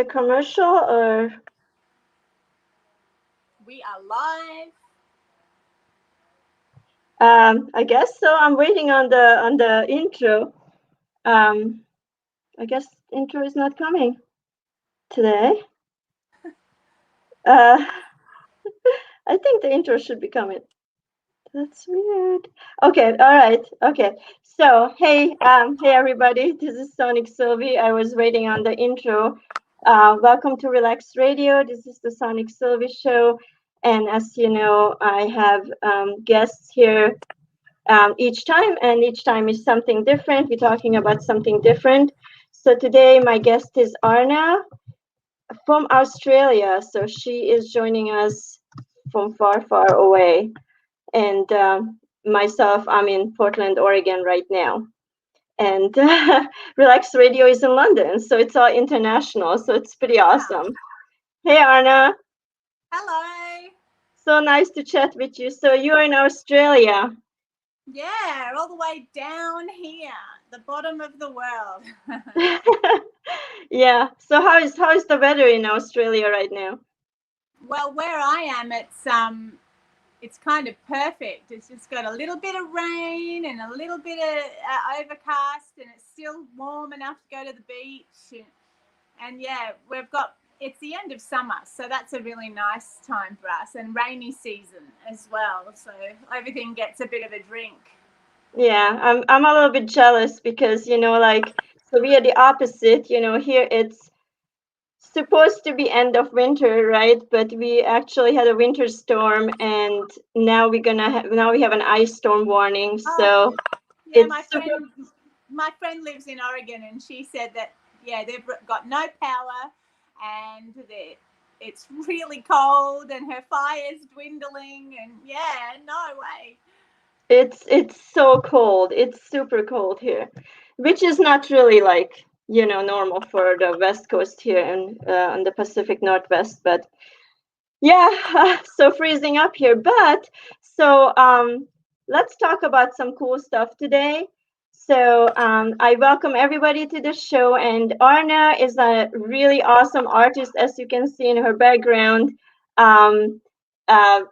A commercial or We are live. I guess so. I'm waiting on the intro. Um, I guess intro is not coming today. Uh, I think the intro should be coming. That's weird. Okay, all right. Okay. So, hey everybody. This is Sonic Szilvi. I was waiting on the intro. Welcome to Relax Radio. This is the Sonic Szilvi show. And as you know, I have guests here and each time is something different. We're talking about something different. So today, my guest is Arna from Australia. So she is joining us from far, far away. And myself, I'm in Portland, Oregon right now. And Relax Radio is in London. So it's all international. So it's pretty Wow. awesome. Hey, Arna. Hello. So nice to chat with you. So you're in Australia. Yeah, all the way down here, the bottom of the world. Yeah. So how is the weather in Australia right now? Well, where I am, it's kind of perfect. It's just got a little bit of rain and a little bit of overcast, and it's still warm enough to go to the beach. And yeah, it's the end of summer, so that's a really nice time for us, and rainy season as well. So everything gets a bit of a drink. Yeah, I'm a little bit jealous because like so we are the opposite. Here it's supposed to be end of winter, right? But we actually had a winter storm, and now we have an ice storm warning. Oh, So yeah, it's super. my friend lives in Oregon, and she said that yeah, they've got no power, and it's really cold, and her fire's dwindling, and yeah, no way. It's so cold. It's super cold here, which is not really like normal for the West Coast here and on the Pacific Northwest. But yeah, so freezing up here. But so let's talk about some cool stuff today. So I welcome everybody to the show, and Arna is a really awesome artist, as you can see in her background. Um, uh,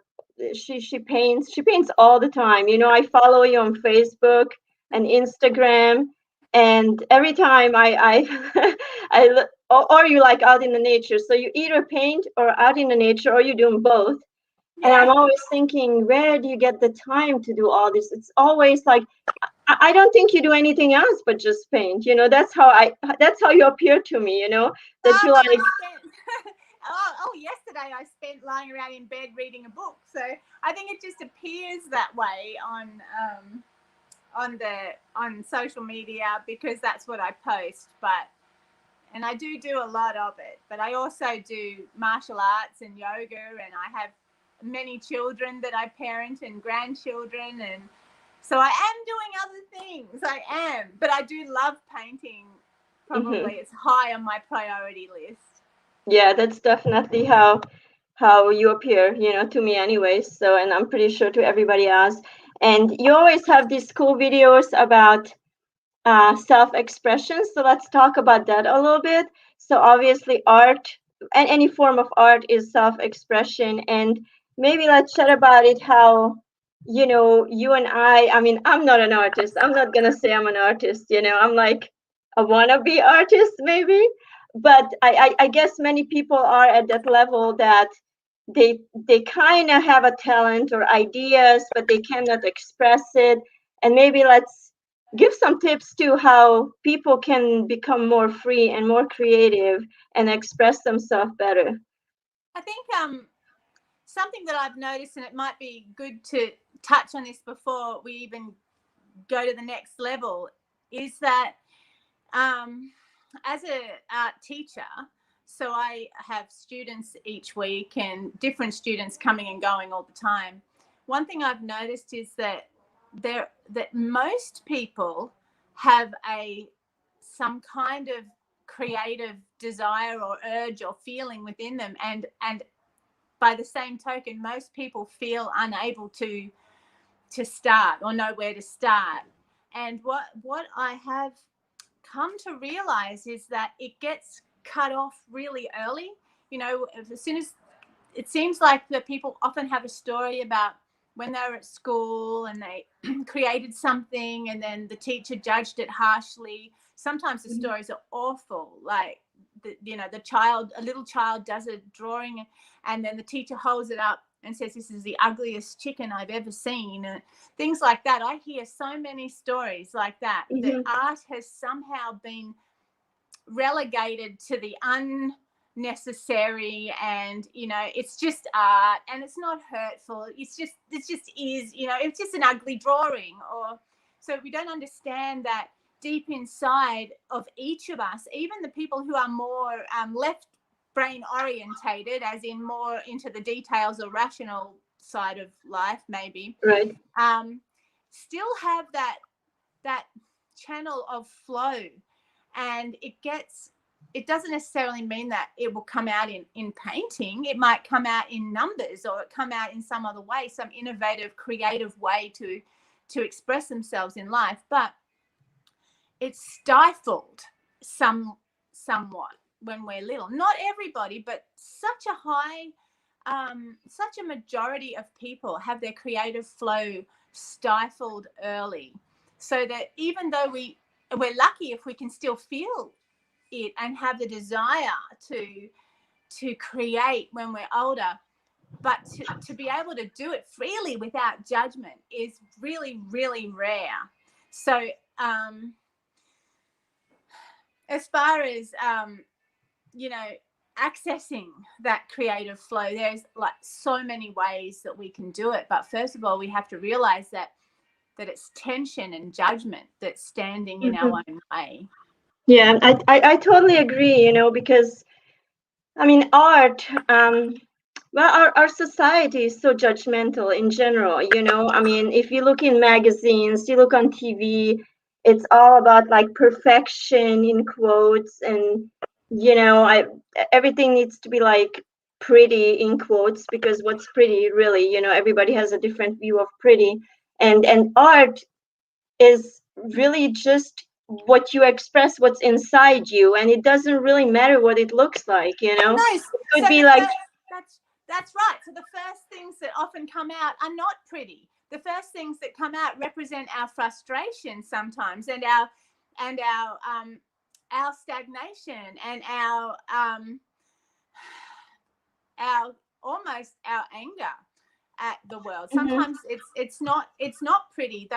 she paints all the time. I follow you on Facebook and Instagram, and every time I or you like out in the nature. So you either paint or out in the nature, or you're doing both. And I'm Yeah, always thinking, where do you get the time to do all this? It's always like I don't think you do anything else but just paint. That's how you appear to me. That oh, you well, like. I spent yesterday I spent lying around in bed reading a book, so I think it just appears that way on social media because that's what I post. But and I do a lot of it, but I also do martial arts and yoga, and I have many children that I parent and grandchildren, and so I am doing other things. I am, but I do love painting. Probably Mhm. it's high on my priority list. Yeah, that's definitely how you appear, to me anyways. So, and I'm pretty sure to everybody else. And you always have these cool videos about self-expression. So let's talk about that a little bit. So obviously, art and any form of art is self-expression, and maybe let's chat about it. How you and I mean, I'm not an artist. I'm not gonna say I'm an artist. I'm like a wannabe artist, maybe. But I guess many people are at that level that they kind of have a talent or ideas, but they cannot express it. And maybe let's give some tips to how people can become more free and more creative and express themselves better. I think something that I've noticed, and it might be good to touch on this before we even go to the next level, is that as a art teacher, so I have students each week and different students coming and going all the time. One thing I've noticed is that most people have a some kind of creative desire or urge or feeling within them, and by the same token most people feel unable to start or know where to start. And what I have come to realize is that it gets cut off really early. You know, as soon as it seems like that people often have a story about when they were at school and they created something and then the teacher judged it harshly. Sometimes the stories are awful, like a little child does a drawing and then the teacher holds it up and says, this is the ugliest chicken I've ever seen, and things like that. I hear so many stories like that. That art has somehow been relegated to the unnecessary, and it's just art and it's not hurtful. It just is, it's just an ugly drawing. Or so we don't understand that deep inside of each of us, even the people who are more left brain orientated, as in more into the details or rational side of life, maybe, right, still have that channel of flow. And it doesn't necessarily mean that it will come out in painting. It might come out in numbers, or it come out in some other way, some innovative, creative way to express themselves in life. But it's stifled somewhat when we're little. Not everybody, but such a majority of people have their creative flow stifled early, so that even though we're lucky if we can still feel it and have the desire to create when we're older, but to be able to do it freely without judgment is really, really rare. So as far as accessing that creative flow, there's like so many ways that we can do it. But first of all, we have to realize that it's tension and judgment that's standing in our own way. Yeah, I totally agree, because I mean, art, well, our society is so judgmental in general, I mean, if you look in magazines, you look on TV, it's all about like perfection in quotes, and everything needs to be like pretty in quotes, because what's pretty really, everybody has a different view of pretty, and art is really just what you express, what's inside you, and it doesn't really matter what it looks like, No, it could so be like that's right. So the first things that often come out are not pretty. The first things that come out represent our frustration sometimes, and our stagnation, and our almost our anger at the world. Sometimes it's not pretty.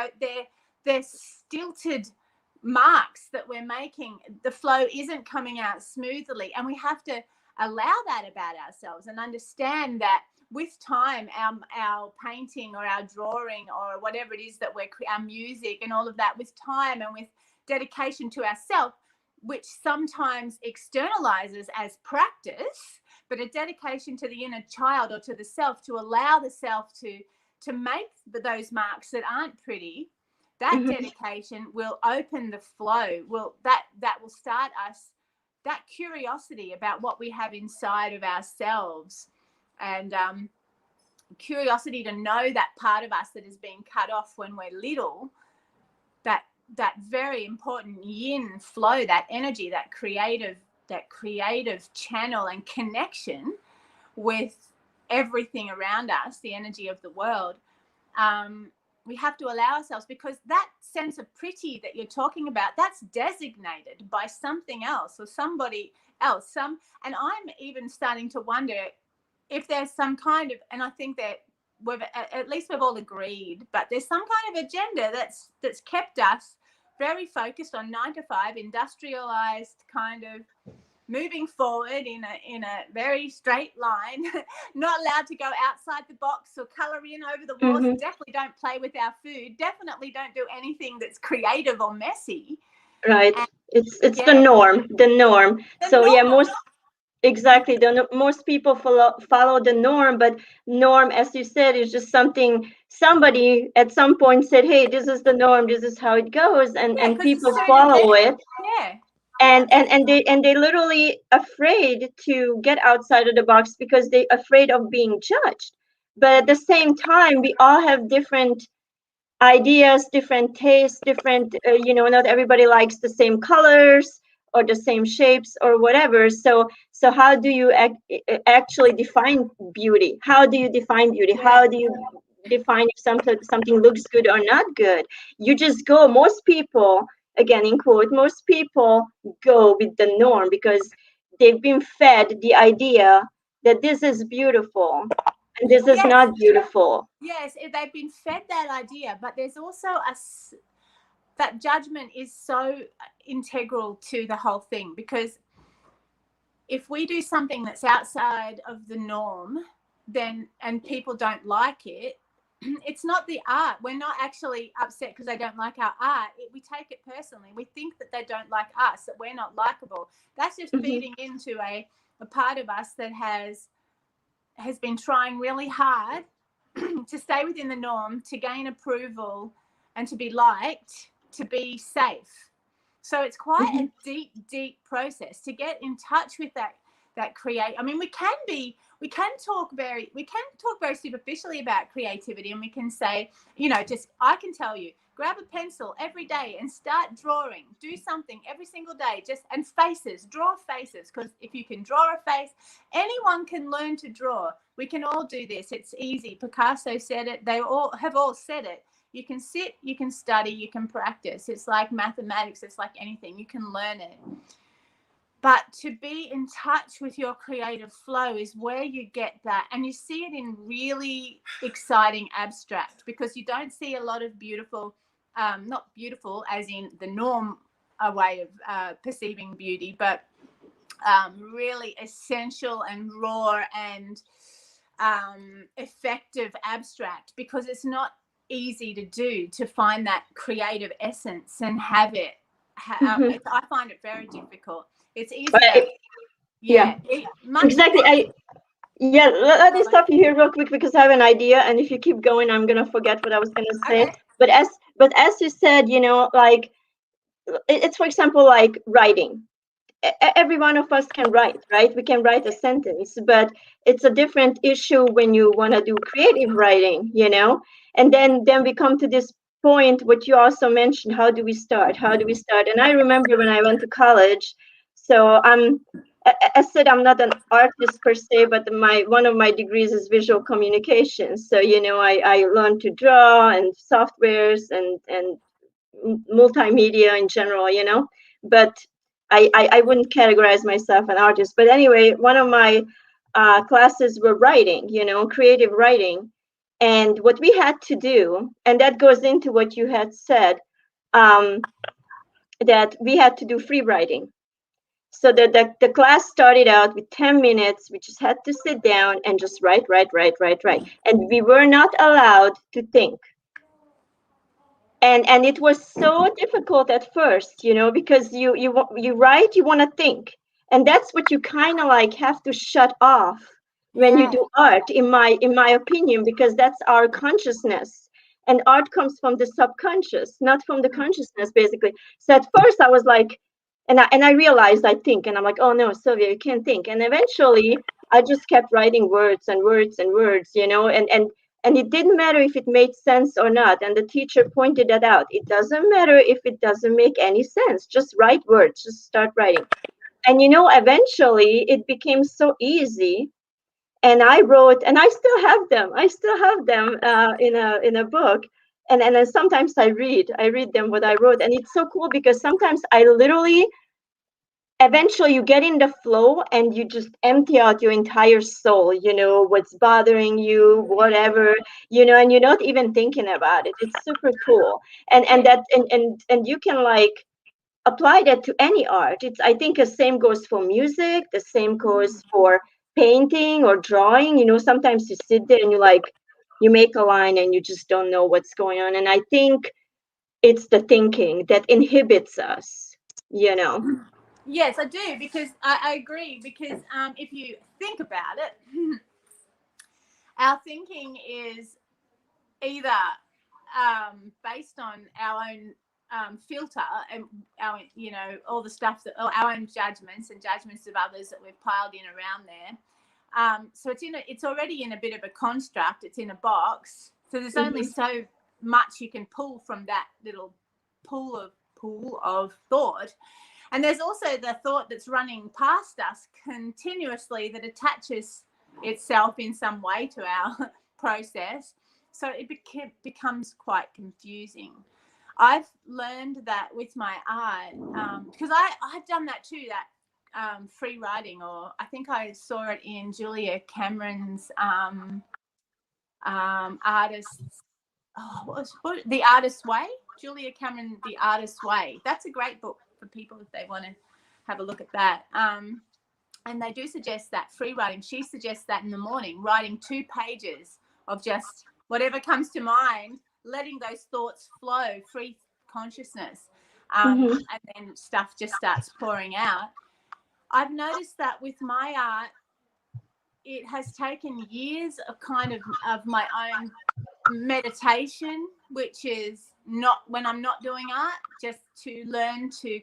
They're stilted marks that we're making. The flow isn't coming out smoothly, and we have to allow that about ourselves and understand that with time, our painting or our drawing or whatever it is that our music and all of that, with time and with dedication to ourselves, which sometimes externalizes as practice, but a dedication to the inner child or to the self, to allow the self to make those marks that aren't pretty. That dedication will open the flow. That will start us, that curiosity about what we have inside of ourselves, and curiosity to know that part of us that is being cut off when we're little, that very important yin flow, that energy, that creative channel and connection with everything around us, the energy of the world. We have to allow ourselves, because that sense of pretty that you're talking about, that's designated by something else or somebody else. And I'm even starting to wonder if there's some kind of, and I think that we've all agreed, but there's some kind of agenda that's kept us very focused on 9 to 5, industrialized, kind of moving forward in a very straight line, not allowed to go outside the box or color in over the walls. Definitely don't play with our food. Definitely don't do anything that's creative or messy. Right. It's the norm. Yeah, exactly. Most people follow the norm, but norm, as you said, is just something somebody at some point said, hey, this is the norm, this is how it goes, and people follow it. Yeah. And they literally afraid to get outside of the box because they're afraid of being judged. But at the same time, we all have different ideas, different tastes, different, not everybody likes the same colors, or the same shapes or whatever. So how do you actually define beauty? How do you define beauty? Yeah. How do you define if something looks good or not good? You just go. Most people, again in quote, most people go with the norm because they've been fed the idea that this is beautiful and this is Yes. not beautiful. Yes, they've been fed that idea, but there's also that judgment is so integral to the whole thing, because if we do something that's outside of the norm, then and people don't like it, it's not the art. We're not actually upset because they don't like our art. We take it personally. We think that they don't like us, that we're not likable. That's just feeding into a part of us that has been trying really hard to stay within the norm, to gain approval and to be liked, to be safe. So it's quite a deep process to get in touch with that create. I mean, we can talk very superficially about creativity, and we can say, just, I can tell you, grab a pencil every day and start drawing. Do something every single day, and draw faces, because if you can draw a face, anyone can learn to draw. We can all do this. It's easy. Picasso said it. They have all said it. You can sit, you can study, you can practice. It's like mathematics. It's like anything. You can learn it. But to be in touch with your creative flow is where you get that. And you see it in really exciting abstract, because you don't see a lot of beautiful, not beautiful as in the norm, a way of perceiving beauty, but really essential and raw and effective abstract, because it's not easy to find that creative essence and have it. I find it very difficult. It's easier. Yeah, Much exactly. Let me stop you here real quick because I have an idea, and if you keep going, I'm gonna forget what I was gonna say. Okay. But as you said, like it's, for example, like writing. Every one of us can write, right? We can write a sentence, but it's a different issue when you want to do creative writing. And then we come to this point, what you also mentioned: how do we start? And I remember when I went to college. So I said, I'm not an artist per se, but one of my degrees is visual communications. So I learned to draw and softwares and multimedia in general. But I wouldn't categorize myself an artist. But anyway, one of my classes were writing, creative writing. And what we had to do, and that goes into what you had said, that we had to do free writing. So the class started out with 10 minutes. We just had to sit down and just write. And we were not allowed to think. And it was so difficult at first, because you write, you want to think, and that's what you kind of like have to shut off when you do art, in my opinion, because that's our consciousness, and art comes from the subconscious, not from the consciousness, basically. So at first I was like, and I realized I think, and I'm like, oh no, Sylvia, you can't think. And eventually I just kept writing words and words and words, and it didn't matter if it made sense or not. And the teacher pointed that out. It doesn't matter if it doesn't make any sense. Just write words, just start writing. And eventually it became so easy. And I wrote, and I still have them. In a book. And then sometimes I read them what I wrote. And it's so cool because sometimes I literally, eventually you get in the flow and you just empty out your entire soul, what's bothering you, whatever, and you're not even thinking about it. It's super cool. And you can like apply that to any art. I think the same goes for music, the same goes for painting or drawing. Sometimes you sit there and you make a line and you just don't know what's going on. And I think it's the thinking that inhibits us. Yes, I do, because I agree, because if you think about it, our thinking is either based on our own filter and our, all the stuff that our own judgments and judgments of others that we've piled in around there. So it's already in a bit of a construct. It's in a box. So there's only so much you can pull from that little pool of thought. And there's also the thought that's running past us continuously that attaches itself in some way to our process. So it becomes quite confusing. I've learned that with my art, because I've done that too, that free writing, or I think I saw it in Julia Cameron's artists. The Artist's Way? Julia Cameron, The Artist's Way. That's a great book for people if they want to have a look at that. And they do suggest that free writing. She suggests that in the morning, writing 2 pages of just whatever comes to mind, letting those thoughts flow, free consciousness, and then stuff just starts pouring out. I've noticed that with my art, it has taken years of of my own meditation, which is not when I'm not doing art, just to learn to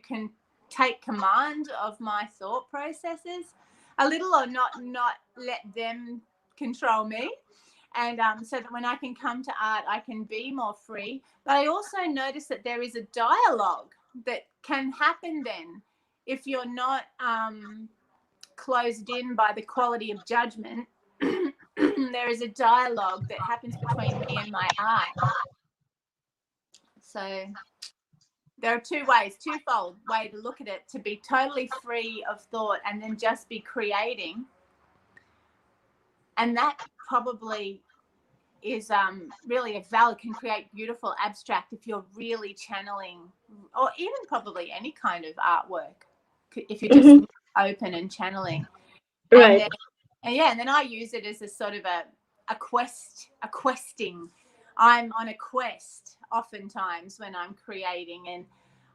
take command of my thought processes a little, or not let them control me. And so that when I can come to art, I can be more free. But I also notice that there is a dialogue that can happen then if you're not closed in by the quality of judgment. There is a dialogue that happens between me and my art. So there are twofold way to look at it: to be totally free of thought and then just be creating. And that probably is really can create beautiful abstract if you're really channeling, or even probably any kind of artwork, if you're just open and channeling. Right. And then I use it as a sort of a questing. I'm on a quest oftentimes when I'm creating, and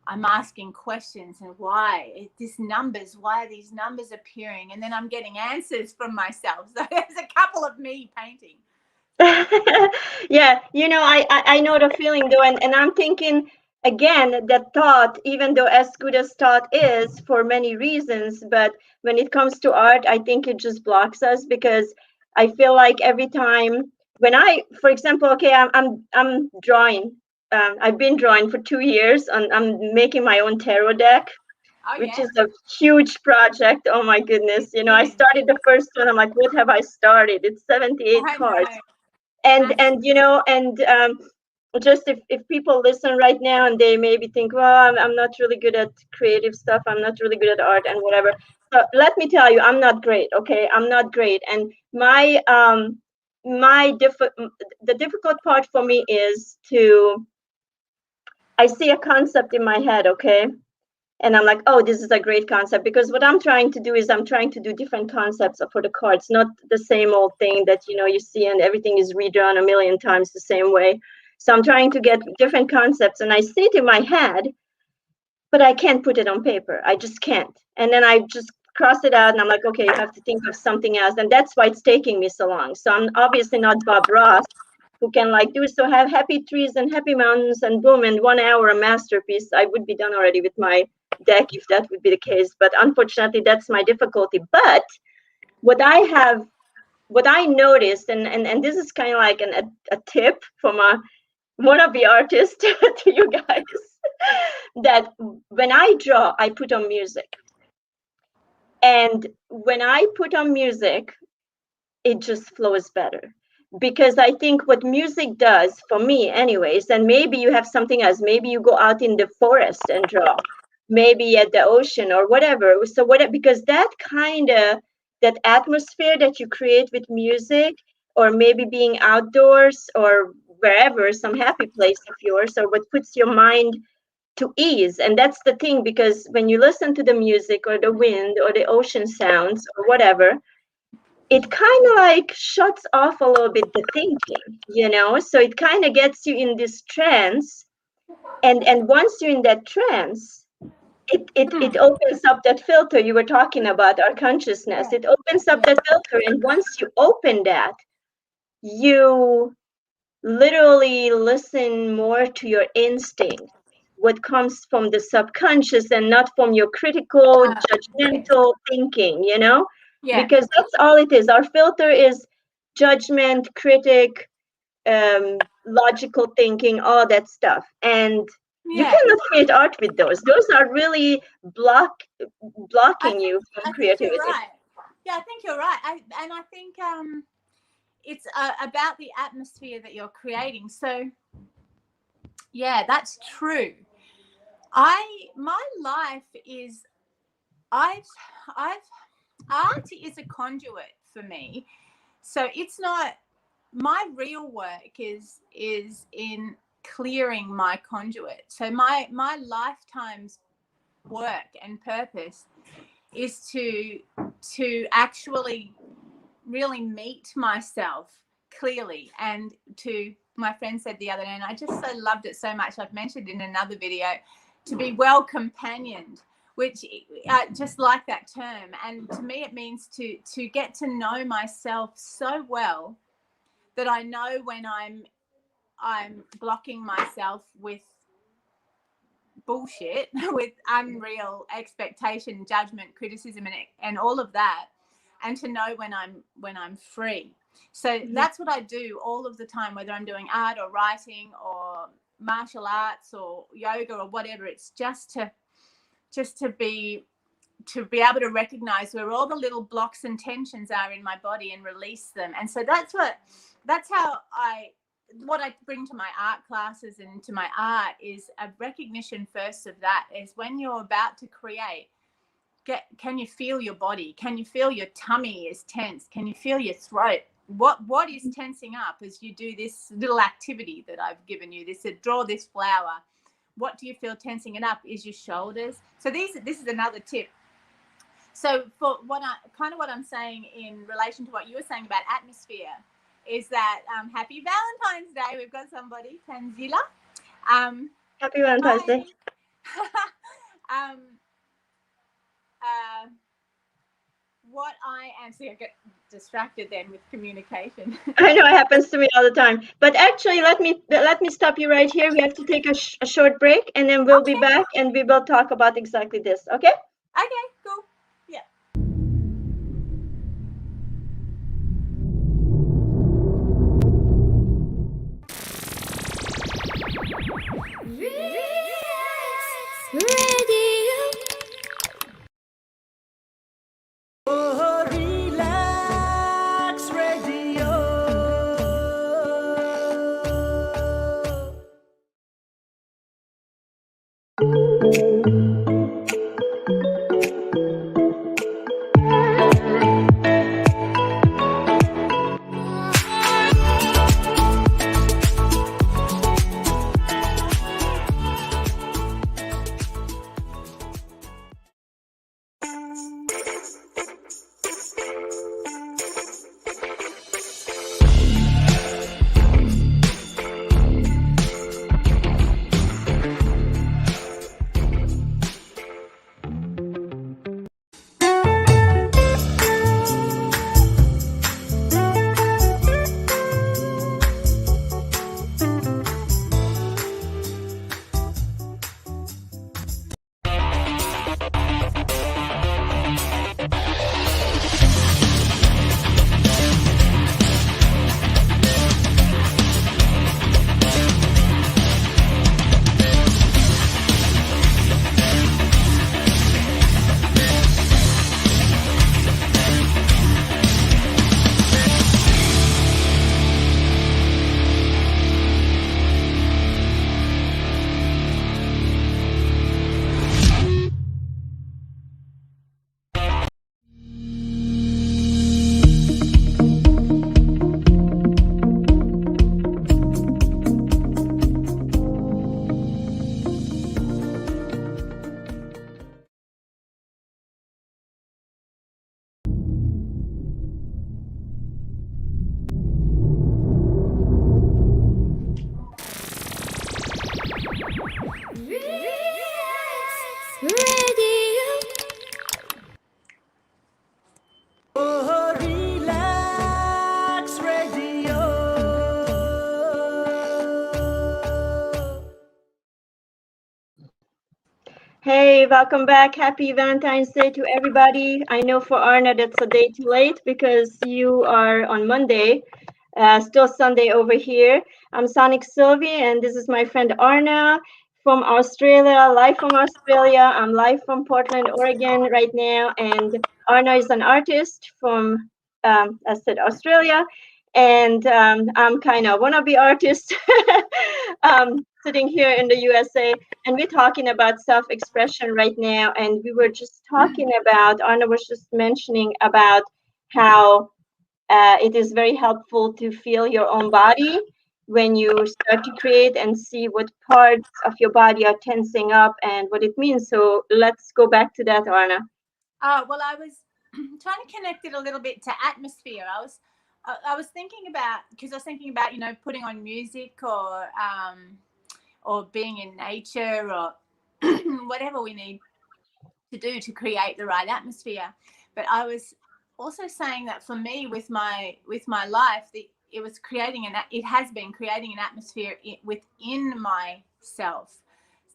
I'm asking questions, and why are these numbers appearing? And then I'm getting answers from myself. So there's a couple of me painting. Yeah, I know the feeling though, and I'm thinking again that thought, even though as good as thought is for many reasons, but when it comes to art, I think it just blocks us, because I feel like every time when for example, okay, I'm drawing. I've been drawing for 2 years, and I'm making my own tarot deck, which is a huge project. Oh my goodness! I started the first one. I'm like, what have I started? It's 78 cards. And just if people listen right now and they maybe think, well, I'm not really good at creative stuff, I'm not really good at art and whatever, so let me tell you, I'm not great. Okay, I'm not great. And the difficult part for me is I see a concept in my head, okay, and I'm like, oh, this is a great concept, because what I'm trying to do is I'm trying to do different concepts for the cards, not the same old thing that you see and everything is redrawn a million times the same way. So I'm trying to get different concepts, and I see it in my head, but I can't put it on paper. I just can't. And then I just cross it out, and I'm like, okay, you have to think of something else, and that's why it's taking me so long. So I'm obviously not Bob Ross, who can do so, have happy trees and happy mountains, and boom, in 1 hour a masterpiece. I would be done already with my deck if that would be the case, but unfortunately that's my difficulty. But what I noticed, and this is kind of like a tip from a wannabe artist to you guys, that when I draw, I put on music, and when I put on music, it just flows better. Because I think what music does for me anyways, and maybe you have something else, maybe you go out in the forest and draw, maybe at the ocean or whatever. So because that atmosphere that you create with music, or maybe being outdoors or wherever, some happy place of yours, or what puts your mind to ease. And that's the thing, because when you listen to the music or the wind or the ocean sounds or whatever, it kind of shuts off a little bit the thinking, so it kind of gets you in this trance, and once you're in that trance, it opens up that filter you were talking about, our consciousness. It opens up that filter, and once you open that, you literally listen more to your instinct, what comes from the subconscious, and not from your critical, judgmental thinking, because that's all it is. Our filter is judgment, critic, logical thinking, all that stuff. And You cannot create art with those. Those are really blocking you from creativity. You're right. Yeah, I think you're right. I think it's about the atmosphere that you're creating. So yeah, that's true. My life is I've art is a conduit for me. So it's not, my real work is in clearing my conduit. So my lifetime's work and purpose is to actually really meet myself clearly, and to, my friend said the other day, and I just so loved it so much, I've mentioned in another video, to be well companioned, which just like that term. And to me it means to get to know myself so well that I know when I'm blocking myself with bullshit, with unreal expectation, judgment, criticism, and all of that, and to know when I'm free. So that's what I do all of the time, whether I'm doing art or writing or martial arts or yoga or whatever. It's just to be able to recognize where all the little blocks and tensions are in my body and release them. And so that's how what I bring to my art classes and to my art is a recognition first of that. Is when you're about to create, can you feel your body? Can you feel your tummy is tense? Can you feel your throat? What is tensing up as you do this little activity that I've given you? This, draw this flower. What do you feel tensing it up? Is your shoulders? So this is another tip. So for what I'm saying in relation to what you were saying about atmosphere is that happy Valentine's Day. We've got somebody, Tanzila. Happy Valentine's Day. What I am, see, I get distracted then with communication. I know, it happens to me all the time. But actually, let me stop you right here. We have to take a short break, and then we'll be back, and we will talk about exactly this. Okay? Okay, cool. Yeah. Hey, welcome back. Happy Valentine's Day to everybody. I know for Arna that's a day too late because you are on Monday, still Sunday over here. I'm Szilvi, and this is my friend Arna from Australia, live from Australia. I'm live from Portland, Oregon right now. And Arna is an artist from, I said, Australia. And I'm kind of wannabe artist sitting here in the USA. And we're talking about self-expression right now. And we were just talking about, Arna was just mentioning about how it is very helpful to feel your own body when you start to create and see what parts of your body are tensing up and what it means. So let's go back to that, Arna. Well, I was trying to connect it a little bit to atmosphere. I was thinking about, because I was thinking about, putting on music or being in nature or whatever we need to do to create the right atmosphere. But I was also saying that for me, with my life, it has been creating an atmosphere within myself.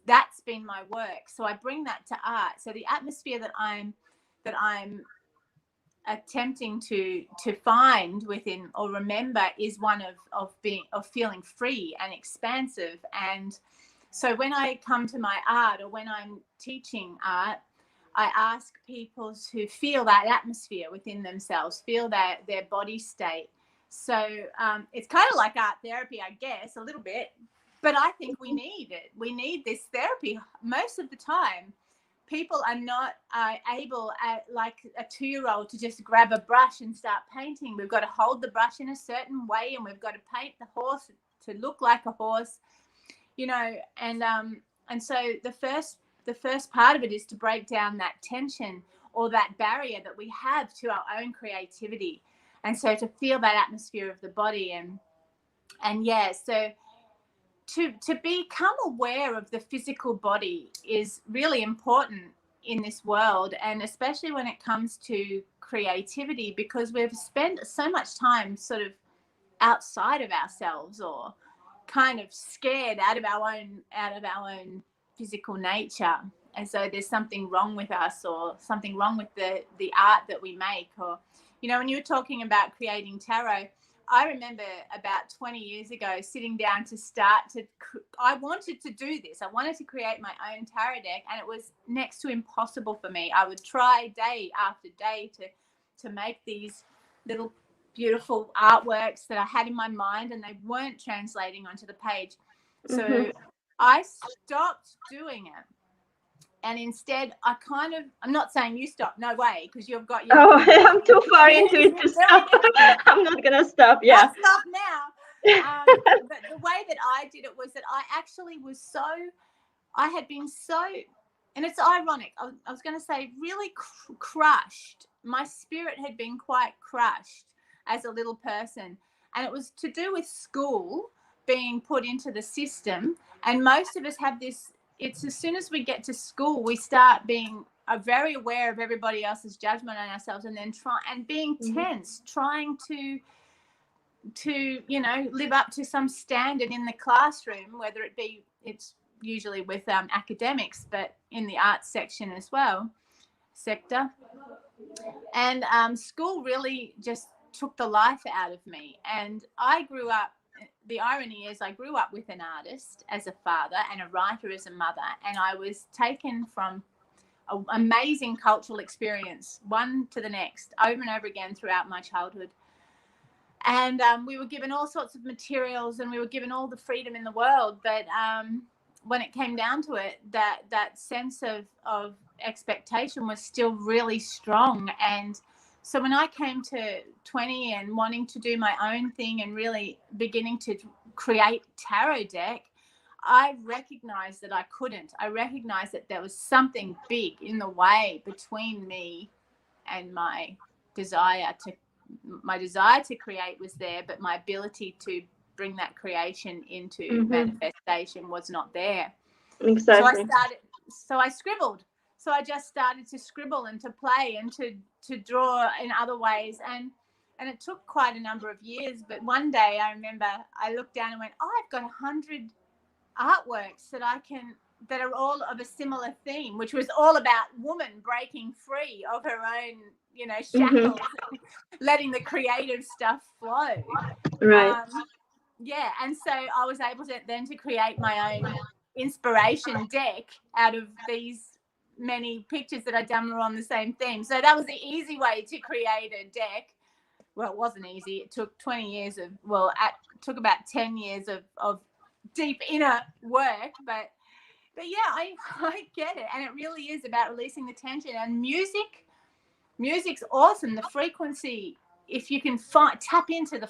That's been my work. So I bring that to art. So the atmosphere that I'm attempting to find within or remember is one of feeling free and expansive. And so when I come to my art or when I'm teaching art, I ask people to feel that atmosphere within themselves, feel their body state. So it's kind of like art therapy, I guess, a little bit. But I think we need it. We need this therapy most of the time. People are not able, like a 2-year-old, to just grab a brush and start painting. We've got to hold the brush in a certain way, and we've got to paint the horse to look like a horse, and so the first part of it is to break down that tension or that barrier that we have to our own creativity, and so to feel that atmosphere of the body. And yeah, so to become aware of the physical body is really important in this world, and especially when it comes to creativity, because we've spent so much time sort of outside of ourselves, or kind of scared out of our own physical nature, as though there's something wrong with us or something wrong with the art that we make. Or when you were talking about creating tarot, I remember about 20 years ago sitting down I wanted to do this. I wanted to create my own tarot deck, and it was next to impossible for me. I would try day after day to make these little beautiful artworks that I had in my mind, and they weren't translating onto the page. So I stopped doing it. And instead, I'm not saying you stop, no way, because you've got your. Oh, I'm too far into it to stop. I'm not going to stop. Yeah. I'll stop now. But the way that I did it was that I actually I had been so, and it's ironic, I was going to say really crushed. My spirit had been quite crushed as a little person. And it was to do with school being put into the system. And most of us have this. It's as soon as we get to school, we start being very aware of everybody else's judgment on ourselves, and then being tense, trying to live up to some standard in the classroom, whether it's usually with academics, but in the arts section as well, sector. And school really just took the life out of me. And the irony is I grew up with an artist as a father and a writer as a mother, and I was taken from an amazing cultural experience, one to the next, over and over again throughout my childhood. And we were given all sorts of materials, and we were given all the freedom in the world. But when it came down to it, that sense of expectation was still really strong. And so when I came to 20 and wanting to do my own thing and really beginning to create tarot deck, I recognized that I couldn't. I recognized that there was something big in the way between me and my desire to create was there, but my ability to bring that creation into manifestation was not there. Exactly. So I scribbled. So I just started to scribble and to play and to draw in other ways. And it took quite a number of years. But one day I remember I looked down and went, I've got 100 artworks that are all of a similar theme, which was all about woman breaking free of her own, shackles, letting the creative stuff flow. Right. Yeah. And so I was able to create my own inspiration deck out of these many pictures that I'd done were on the same theme. So that was the easy way to create a deck. Well, it wasn't easy. It took 20 years of, took about 10 years of deep inner work. But yeah, I get it. And it really is about releasing the tension. And music's awesome. The frequency, if you can tap into the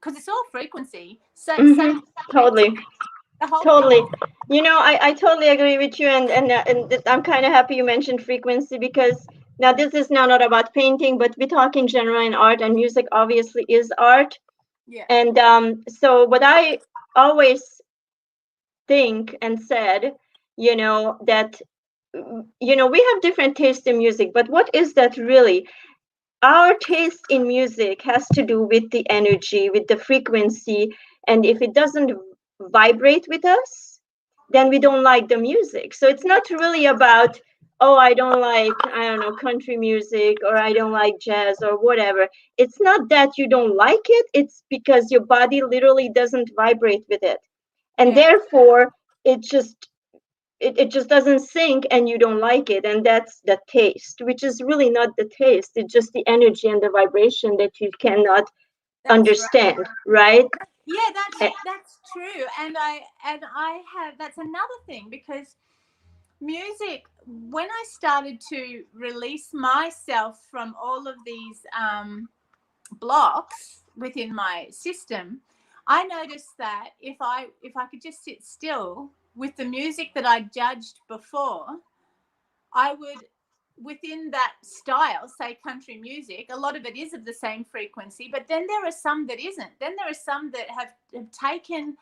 because it's all frequency. So Mm-hmm. Totally. the whole Totally. thing. You know, I totally agree with you, and I'm kind of happy you mentioned frequency, because now this is now not about painting, but we talk in general in art, and music obviously is art. Yeah. And so what I always think and said, that we have different taste in music, but what is that really? Our taste in music has to do with the energy, with the frequency, and if it doesn't vibrate with us, then we don't like the music. So it's not really about, oh, I don't like, I don't know, country music, or I don't like jazz or whatever. It's not that you don't like it, it's because your body literally doesn't vibrate with it. And Yeah. therefore, it just it just doesn't sink, and you don't like it, and that's the taste, which is really not the taste. It's just the energy and the vibration that you cannot That's right. understand, right? Yeah, Eh, that's true. And I have, that's another thing, because music, when I started to release myself from all of these blocks within my system, I noticed that if I could just sit still with the music that I judged before, I would, within that style, say country music, a lot of it is of the same frequency, but then there are some that isn't. Then there are some that have taken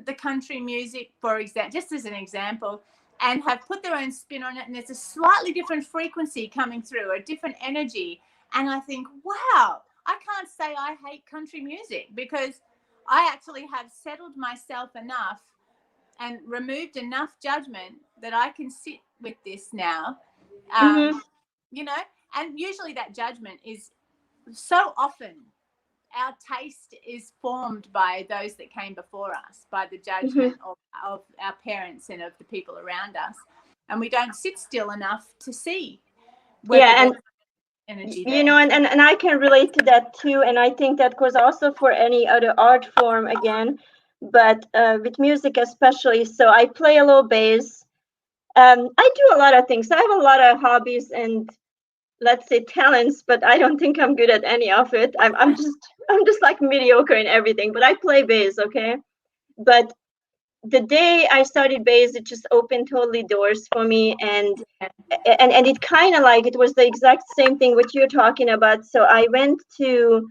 the country music, for example, just as an example, and have put their own spin on it, and there's a slightly different frequency coming through, a different energy. And I think, wow, I can't say I hate country music, because I actually have settled myself enough and removed enough judgment that I can sit with this now. mhm, um, and usually that judgment is, so often our taste is formed by those that came before us, by the mhm. judgment of our parents and of the people around us. And we don't sit still enough to see whether Yeah, there's and energy there. and I can relate to that too, and I think that goes also for any other art form again, but with music especially. So I play a little bass. I do a lot of things. I have a lot of hobbies and, let's say, talents, but I don't think I'm good at any of it. I'm just like mediocre in everything, but I play bass, okay? But the day I started bass, it just opened totally doors for me, and it kind of like, it was the exact same thing what you're talking about. So I went to,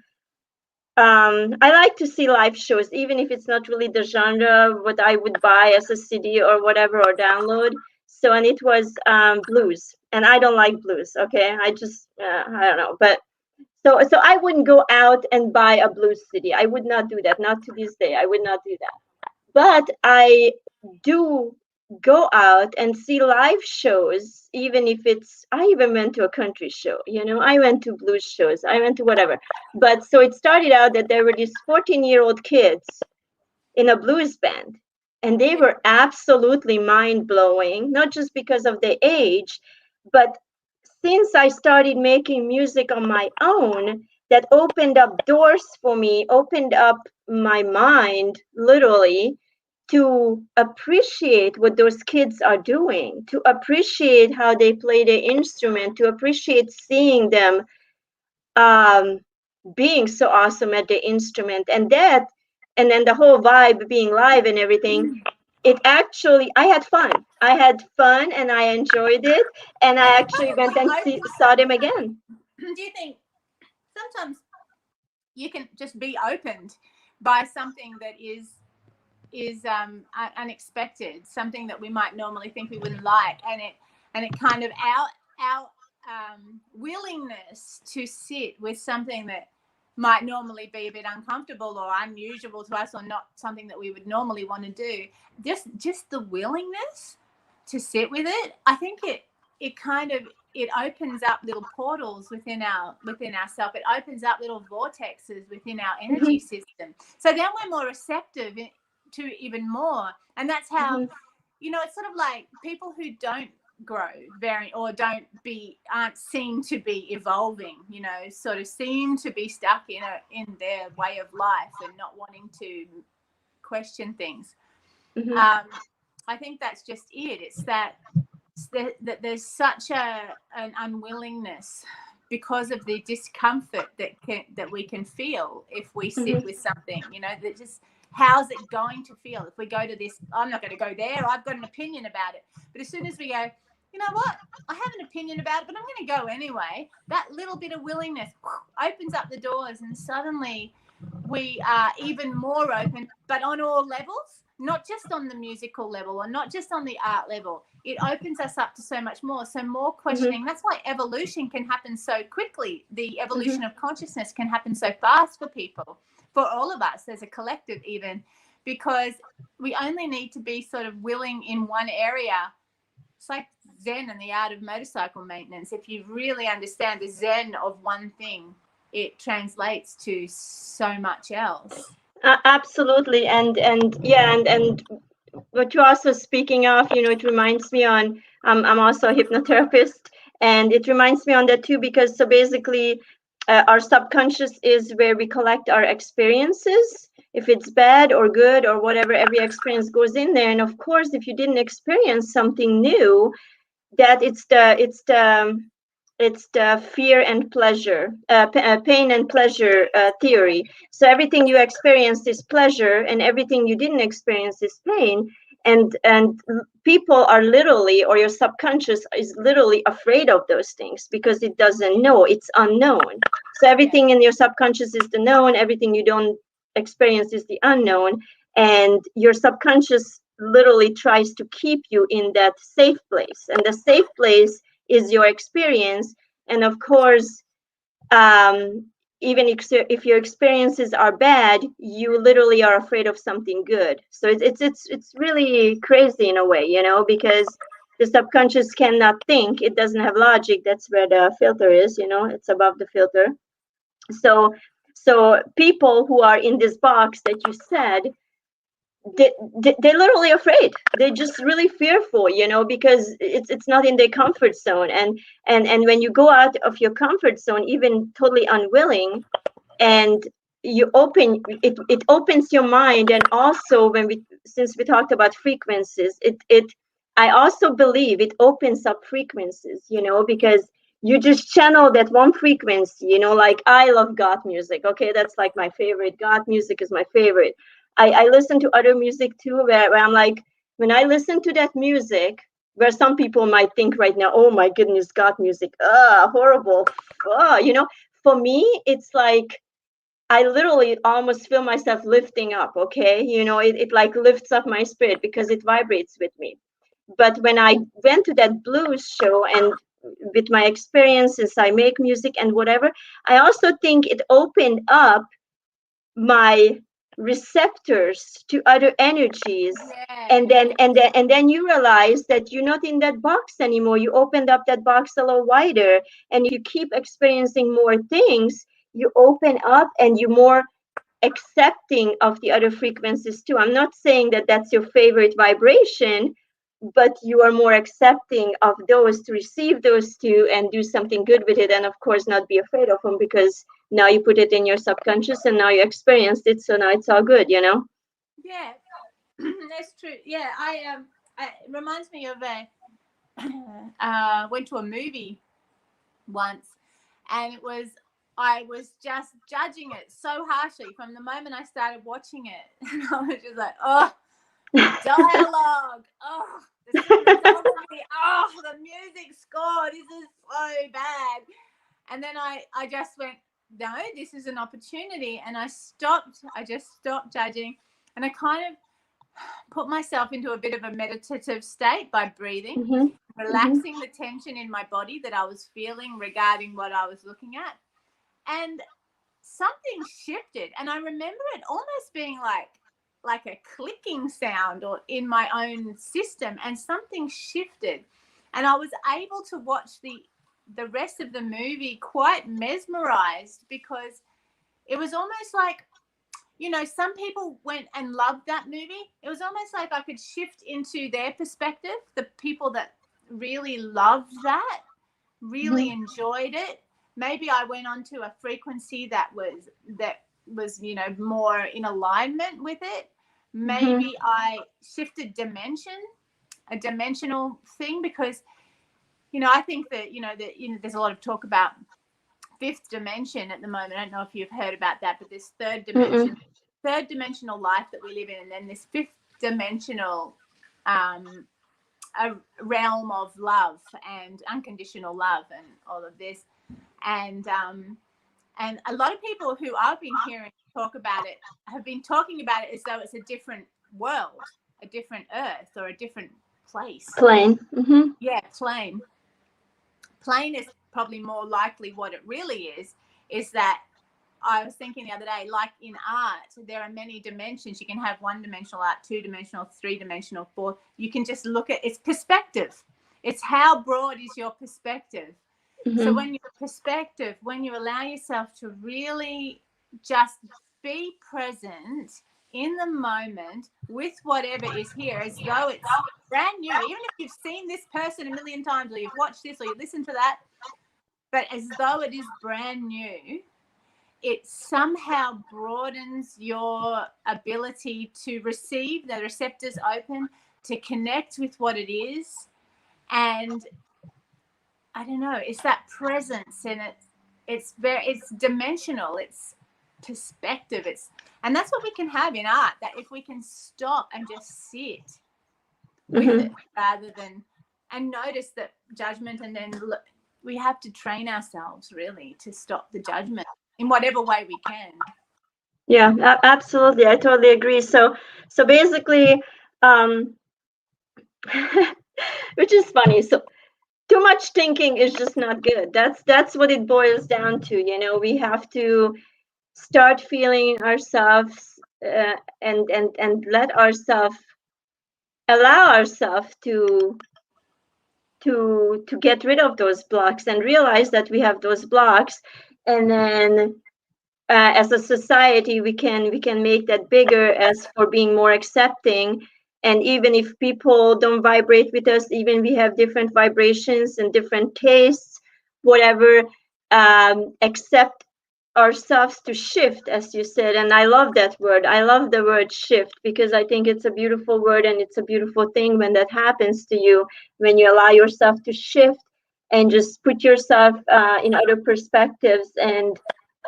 I like to see live shows, even if it's not really the genre what I would buy as a CD or whatever, or download. So, and it was blues, and I don't like blues. Okay, I just I don't know, but so I wouldn't go out and buy a blues CD. I would not do that. Not to this day. I would not do that. But I do go out and see live shows, even if it's, I even went to a country show, I went to blues shows, I went to whatever. But so it started out that there were these 14-year-old kids in a blues band, and they were absolutely mind-blowing, not just because of their age, but since I started making music on my own, that opened up doors for me, opened up my mind literally, to appreciate what those kids are doing, to appreciate how they play their instrument, to appreciate seeing them um, being so awesome at the instrument, and then the whole vibe being live and everything. It actually, I had fun and I enjoyed it, and I And it actually went probably and opens. saw them again. Do you think sometimes you can just be opened by something that is unexpected, something that we might normally think we wouldn't like, and it kind of, our willingness to sit with something that might normally be a bit uncomfortable or unusual to us, or not something that we would normally want to do, just the willingness to sit with it, I think it kind of, it opens up little portals within ourself. It opens up little vortexes within our energy Mhm. system. So then we're more receptive to even more. And that's how, Mm-hmm. it's sort of like people who don't grow very, or aren't seem to be evolving, sort of seem to be stuck in their way of life and not wanting to question things. Mm-hmm. I think that's just it. It's that there's such an unwillingness because of the discomfort that we can feel if we sit Mm-hmm. with something, that just, how's it going to feel if we go to this? I'm not going to go there, I've got an opinion about it. But as soon as we go, you know what, I have an opinion about it, but I'm going to go anyway, that little bit of willingness opens up the doors, and suddenly we are even more open, but on all levels, not just on the musical level or not just on the art level. It opens us up to so much more, so more questioning. Mm-hmm. That's why evolution can happen so quickly. The evolution Mm-hmm. of consciousness can happen so fast for people, for all of us as a collective even, because we only need to be sort of willing in one area. It's like Zen and the art of motorcycle maintenance. If you really understand the Zen of one thing, it translates to so much else. Absolutely. And yeah, and what you're also speaking of, it reminds me on, I'm also a hypnotherapist, and it reminds me on that too, because so basically our subconscious is where we collect our experiences, if it's bad or good or whatever, every experience goes in there. And of course, if you didn't experience something new, that it's the fear and pleasure, pain and pleasure theory. So everything you experienced is pleasure, and everything you didn't experience is pain. And people are literally, or your subconscious is literally afraid of those things because it doesn't know, it's unknown. So Yeah. everything in your subconscious is the known, everything you don't experience is the unknown, and your subconscious literally tries to keep you in that safe place, and the safe place is your experience. And of course, even if your experiences are bad, you literally are afraid of something good. So it's really crazy in a way, because the subconscious cannot think, it doesn't have logic. That's where the filter is, it's above the filter. So so people who are in this box that you said, they're literally afraid, they're just really fearful, because it's not in their comfort zone. And when you go out of your comfort zone, even totally unwilling, and you open it, it opens your mind. And also, since we talked about frequencies, it I also believe it opens up frequencies, because you just channel that one frequency, like I love God music. Okay, that's like my favorite. God music is my favorite. I listen to other music too, where I'm like, when I listen to that music, where some people might think right now, oh my goodness, God music, horrible. For me, it's like I literally almost feel myself lifting up. Okay, it like lifts up my spirit because it vibrates with me. But when I went to that blues show, and with my experiences, I make music and whatever, I also think it opened up my receptors to other energies. Yeah, And then you realize that you're not in that box anymore. You opened up that box a little wider, and if you keep experiencing more things, you open up and you're more accepting of the other frequencies too. I'm not saying that that's your favorite vibration, but you are more accepting of those, to receive those too and do something good with it. And of course, not be afraid of them, because now you put it in your subconscious and now you experienced it. So now it's all good. yeah. That's true. Yeah, it reminds me of a went to a movie once, and I was just judging it so harshly from the moment I started watching it. And I was just like, oh, the dialogue, oh, the cinematography, oh, the music score, this is so bad. And then I just went, no, this is an opportunity. And I just stopped judging. And I kind of put myself into a bit of a meditative state by breathing, Mm-hmm. Mm-hmm. relaxing the tension in my body that I was feeling regarding what I was looking at. And something shifted. And I remember it almost being like a clicking sound or in my own system, and something shifted. And I was able to watch the rest of the movie quite mesmerized, because it was almost like you know, some people went and loved that movie. It was almost like I could shift into their perspective. The people that really loved that, really enjoyed it. Maybe I went on to a frequency that was, you know, more in alignment with it. Maybe I shifted a dimensional thing, because, you know, I think that, you know, there's a lot of talk about fifth dimension at the moment. I don't know if you've heard about that, but this third dimensional life that we live in, and then this fifth dimensional a realm of love and unconditional love and all of this. And a lot of people who I've been hearing talk about it have been talking about it as though it's a different world, a different earth, or a different place. Plane. Yeah, plane. Plane is probably more likely. What it really is that I was thinking the other day, like in art, there are many dimensions. You can have one-dimensional art, two-dimensional, three-dimensional, four. You can just look at it's perspective. It's how broad is your perspective. So when you allow yourself to really just be present in the moment with whatever is here, as though it's brand new, even if you've seen this person a million times, or you've watched this, or you listened to that, but as though it is brand new, it somehow broadens your ability to receive, the receptors open, to connect with what it is. And I don't know, it's that presence, and it's dimensional, it's perspective, and that's what we can have in art, that if we can stop and just sit with it rather than, and notice that judgment, and then look, we have to train ourselves really to stop the judgment in whatever way we can. Yeah, absolutely. I totally agree. So basically, which is funny. So too much thinking is just not good. That's what it boils down to. You know, we have to start feeling ourselves, and let ourselves, allow ourselves to get rid of those blocks and realize that we have those blocks, and then as a society we can make that bigger, as for being more accepting. And even if people don't vibrate with us, even we have different vibrations and different tastes, whatever, accept ourselves to shift, as you said. And I love that word. I love the word shift, because I think it's a beautiful word, and it's a beautiful thing when that happens to you, when you allow yourself to shift and just put yourself in other perspectives, and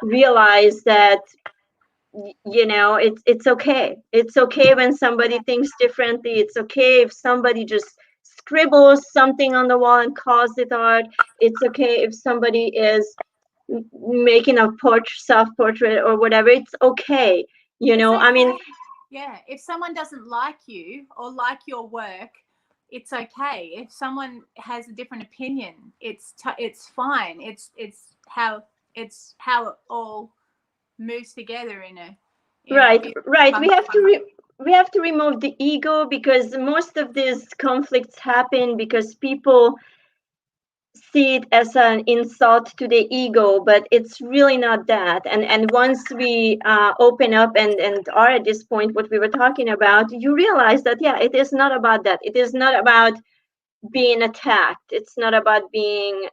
realize that, you know, it's okay. It's okay when somebody thinks differently. It's okay if somebody just scribbles something on the wall and calls it art. It's okay if somebody is making a self-portrait or whatever. It's okay, you know. Okay. I mean, yeah, if someone doesn't like you or like your work, it's okay. If someone has a different opinion, it's fine. It's how it all moves together in a right. functional. We have to remove the ego, because most of these conflicts happen because people see it as an insult to the ego, but it's really not that. And once we open up and are at this point, what we were talking about, you realize that, yeah, it is not about that. It is not about being attacked. It's not about being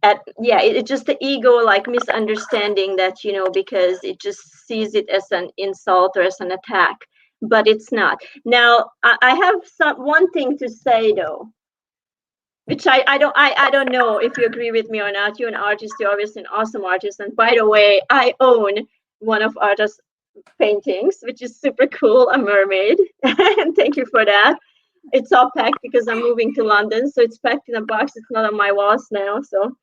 it's just the ego, like misunderstanding that, you know, because it just sees it as an insult or as an attack, but it's not. Now I have one thing to say though, which I don't know if you agree with me or not. You're an artist. You're obviously an awesome artist. And by the way, I own one of artist's paintings, which is super cool, a mermaid. And thank you for that. It's all packed because I'm moving to London, so it's packed in a box. It's not on my walls now. So,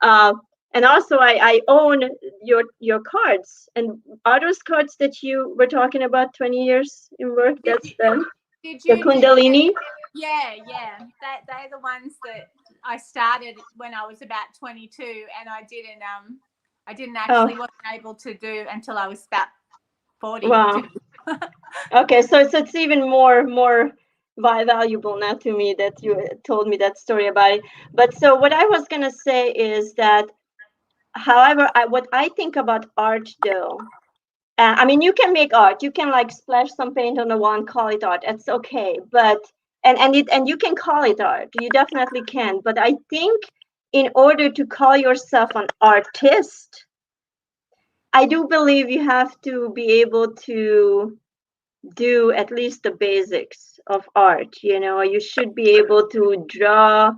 and also I own your cards. And are those cards that you were talking about, 20 years in work? That's Did the you do? Kundalini. Yeah. They're the ones that I started when I was about 22, and I didn't actually wasn't able to do until I was about 40. Wow. Okay, so it's even more valuable now to me that you told me that story about it. But so what I was gonna say is that, however, what I think about art though I mean, you can make art. You can like splash some paint on the wall and call it art. That's okay. But and you can call it art. You definitely can. But I think in order to call yourself an artist, I do believe you have to be able to do at least the basics of art. You know, you should be able to draw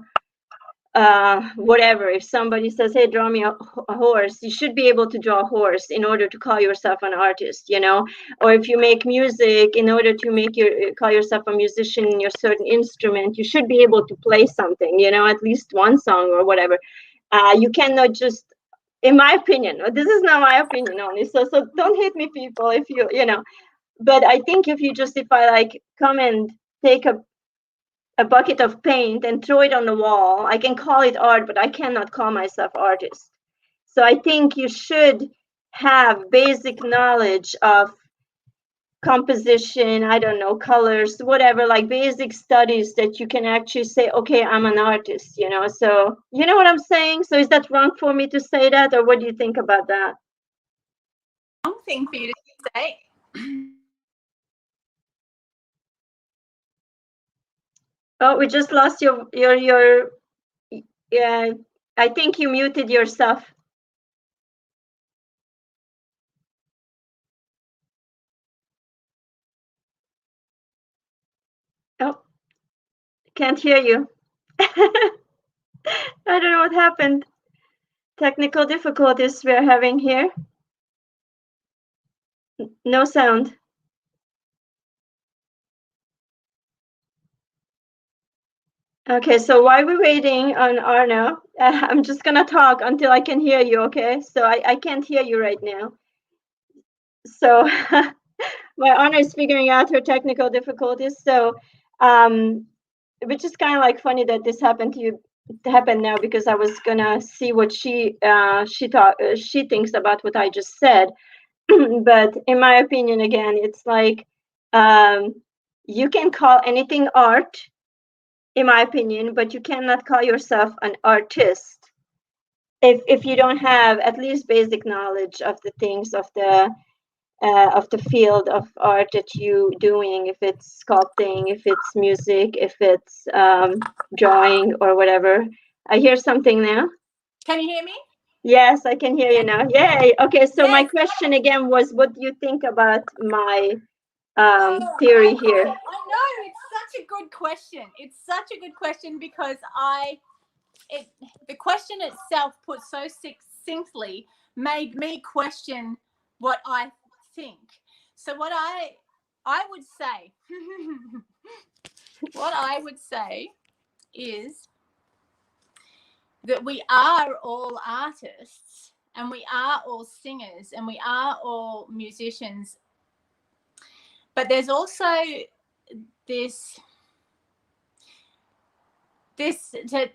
whatever. If somebody says, hey, draw me a horse, you should be able to draw a horse in order to call yourself an artist, you know. Or if you make music, in order to make your call yourself a musician in your certain instrument, you should be able to play something, you know, at least one song or whatever. You cannot just, in my opinion, this is not my opinion only, so don't hate me, people, if you know. But I think if you just, if I like come and take a bucket of paint and throw it on the wall, I can call it art, but I cannot call myself artist. So I think you should have basic knowledge of composition, I don't know, colors, whatever, like basic studies that you can actually say, okay, I'm an artist, you know. So you know what I'm saying? So is that wrong for me to say that, or what do you think about that? Wrong thing for you to say. Oh, we just lost your yeah, I think you muted yourself. Oh, can't hear you. I don't know what happened. Technical difficulties we're having here. No sound. Okay, so while we're waiting on Arno, I'm just gonna talk until I can hear you, okay? So I can't hear you right now. So while Arno is figuring out her technical difficulties, so which is kind of like funny that this happened to you, happened now, because I was gonna see what she thinks about what I just said. But in my opinion, again, it's like you can call anything art, in my opinion, but you cannot call yourself an artist if you don't have at least basic knowledge of the things of the field of art that you doing, if it's sculpting, if it's music, if it's drawing or whatever. I hear something now. Can you hear me? Yes, I can hear you now. Yay. Okay, so my Yes. question again was, what do you think about my Oh, theory here? I know. It's such a good question. It's such a good question because the question itself put so succinctly made me question what I think. So I would say what I would say is that we are all artists and we are all singers and we are all musicians, but there's also this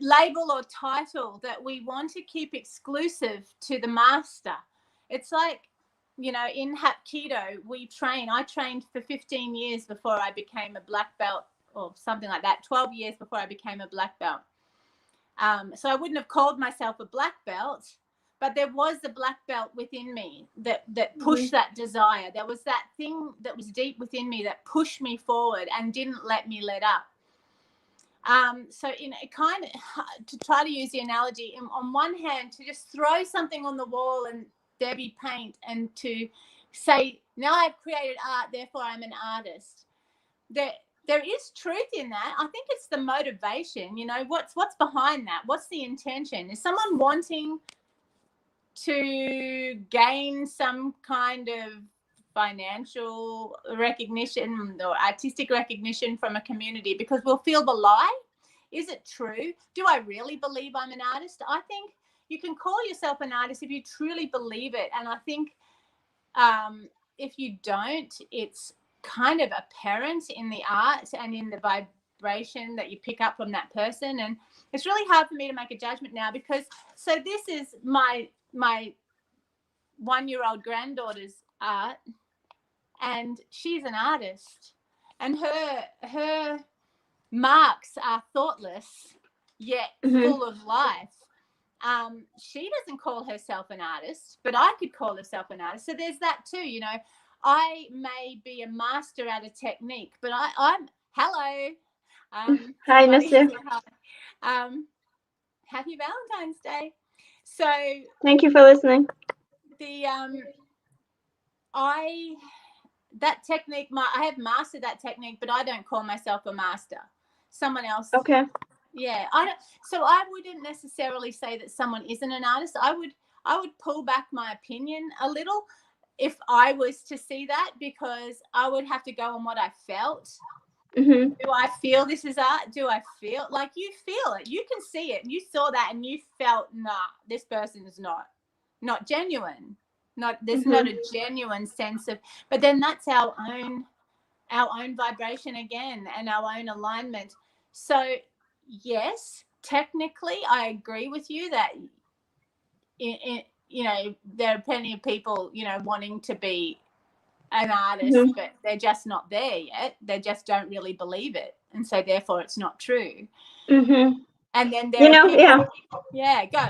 label or title that we want to keep exclusive to the master. It's like, you know, in Hapkido, I trained for 15 years before I became a black belt, or something like that, 12 years before I became a black belt. So I wouldn't have called myself a black belt, but there was a black belt within me that pushed that desire. There was that thing that was deep within me that pushed me forward and didn't let me let up. So in a kind of, to try to use the analogy, on one hand, to just throw something on the wall and there be paint, and to say, now I've created art, therefore I'm an artist. There is truth in that. I think it's the motivation, you know, what's behind that? What's the intention? Is someone wanting to gain some kind of financial recognition or artistic recognition from a community because we'll feel the lie? Is it true? Do I really believe I'm an artist? I think you can call yourself an artist if you truly believe it. And I think if you don't, it's kind of apparent in the art and in the vibration that you pick up from that person. And it's really hard for me to make a judgment now because, so this is my 1-year-old granddaughter's art, and she's an artist, and her marks are thoughtless yet full of life. She doesn't call herself an artist, but I could call herself an artist. So there's that too, you know. I may be a master at a technique, but I'm hello. Hi, Somebody Nasir. said hi. Happy Valentine's Day. So Thank you for listening. the that technique, I have mastered that technique, but I don't call myself a master. Someone else. Okay. Yeah, I don't. So I wouldn't necessarily say that someone isn't an artist. I would pull back my opinion a little if I was to see that, because I would have to go on what I felt. Mm-hmm. Do I feel this is art? Do I feel like you feel it? You can see it. You saw that and you felt, nah, this person is not genuine. There's not a genuine sense of. But then that's our own vibration again and our own alignment. So yes, technically, I agree with you that you know, there are plenty of people, you know, wanting to be an artist, but they're just not there yet. They just don't really believe it, and so therefore it's not true. And then there are people. Yeah, go.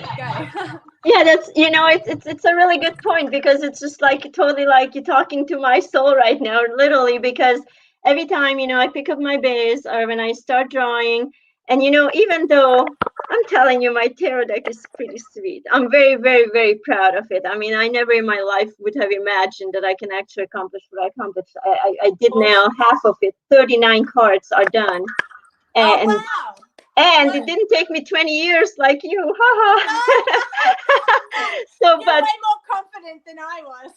Yeah, that's, you know, it's a really good point, because it's just like totally like you're talking to my soul right now, literally, because every time, you know, I pick up my base or when I start drawing, and you know, even though I'm telling you, my tarot deck is pretty sweet. I'm very, very, very proud of it. I mean, I never in my life would have imagined that I can actually accomplish what I accomplished. I did now half of it. 39 cards are done. And oh, wow. And it didn't take me 20 years like you. So, you're way more confident than I was.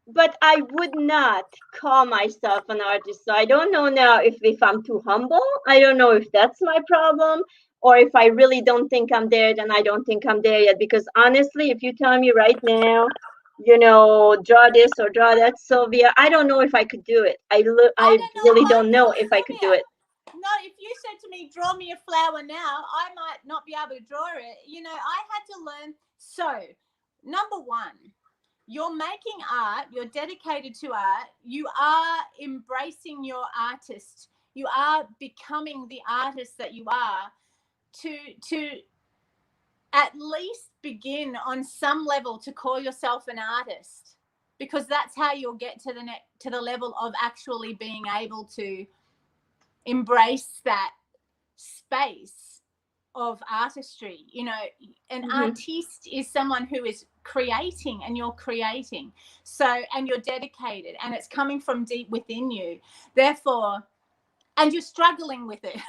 but I would not call myself an artist. So I don't know now if I'm too humble. I don't know if that's my problem, or if I really don't think I'm there, then I don't think I'm there yet. Because honestly, if you tell me right now, you know, draw this or draw that, Sylvia, I don't know if I could do it. I really don't know if I could do it. No, if you said to me, draw me a flower now, I might not be able to draw it. You know, I had to learn. So, number one, you're making art, you're dedicated to art, you are embracing your artist, you are becoming the artist that you are, to at least begin on some level to call yourself an artist, because that's how you'll get to the level of actually being able to embrace that space of artistry. You know, an artiste is someone who is creating, and you're creating, so, and you're dedicated, and it's coming from deep within you, therefore, and you're struggling with it.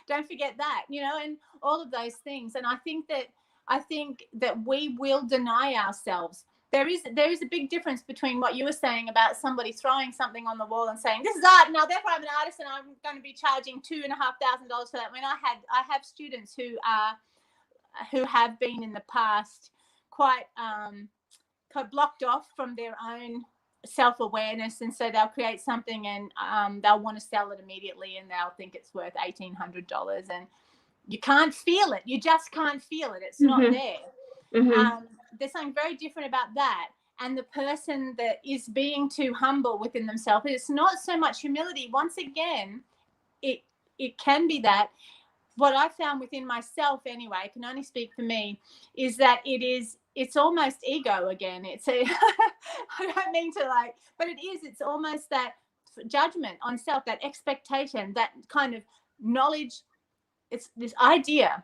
Don't forget that, you know, and all of those things. And I think that we will deny ourselves. There is a big difference between what you were saying about somebody throwing something on the wall and saying, this is art, now therefore I'm an artist and I'm going to be charging $2,500 for that. I mean, I have students who have been in the past quite blocked off from their own self-awareness, and so they'll create something and they'll want to sell it immediately, and they'll think it's worth $1,800, and you can't feel it. You just can't feel it. It's not there. There's something very different about that. And the person that is being too humble within themselves, it's not so much humility. Once again, it can be that. What I found within myself, anyway, I can only speak for me, is that it's almost ego again. It's I don't mean to but it's almost that judgment on self, that expectation, that kind of knowledge. It's this idea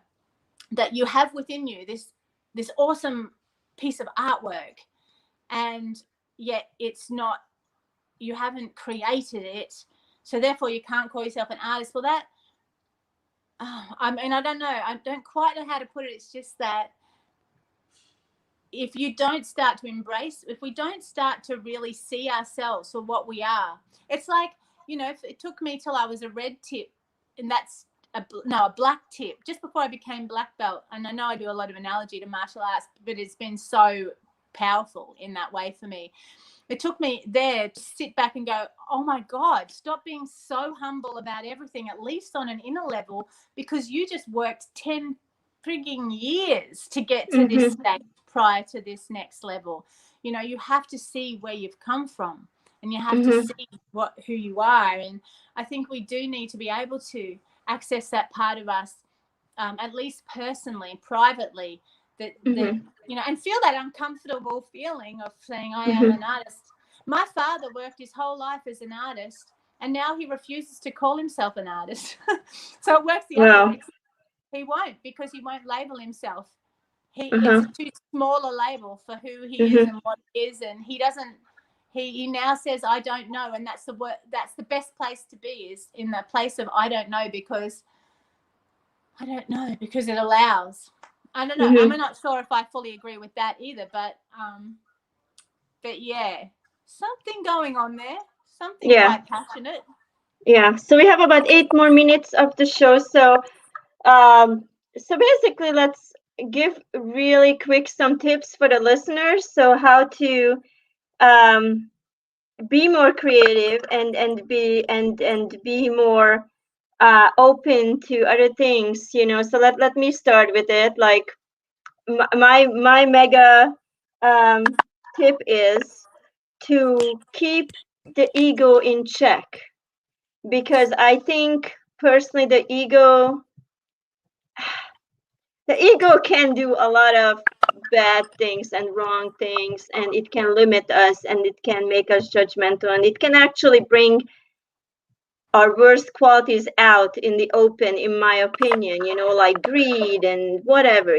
that you have within you, this awesome piece of artwork, and yet it's not, you haven't created it, so therefore you can't call yourself an artist. Well, that, I mean, I don't know. I don't quite know how to put it. It's just that if you don't start to embrace, if we don't start to really see ourselves for what we are, it's like, you know, it took me till I was a red tip, and that's a black tip, just before I became black belt. And I know I do a lot of analogy to martial arts, but it's been so powerful in that way for me. It took me there to sit back and go, oh my God, stop being so humble about everything, at least on an inner level, because you just worked 10 frigging years to get to this stage prior to this next level. You know, you have to see where you've come from, and you have to see who you are. And I think we do need to be able to access that part of us at least personally, privately, that Mm-hmm. and feel that uncomfortable feeling of saying I am Mm-hmm. an artist. My father worked his whole life as an artist, and now he refuses to call himself an artist. So it works the other Wow. way. He won't, because he won't label himself. It's Uh-huh. a too small a label for who he is Mm-hmm. and what he is, and he doesn't. He now says I don't know, and that's the best place to be, is in the place of I don't know, because I don't know, because it allows. I don't know. I'm Mm-hmm. not sure if I fully agree with that either, but yeah, something going on there. Something Yeah. quite passionate. Yeah. So we have about 8 more minutes of the show. Um, so basically, let's give really quick some tips for the listeners. So how to um, be more creative and be more open to other things. So let me start with it. Like my mega um, tip is to keep the ego in check, because I think personally the ego can do a lot of bad things and wrong things, and it can limit us, and it can make us judgmental, and it can actually bring our worst qualities out in the open, in my opinion, like greed and whatever.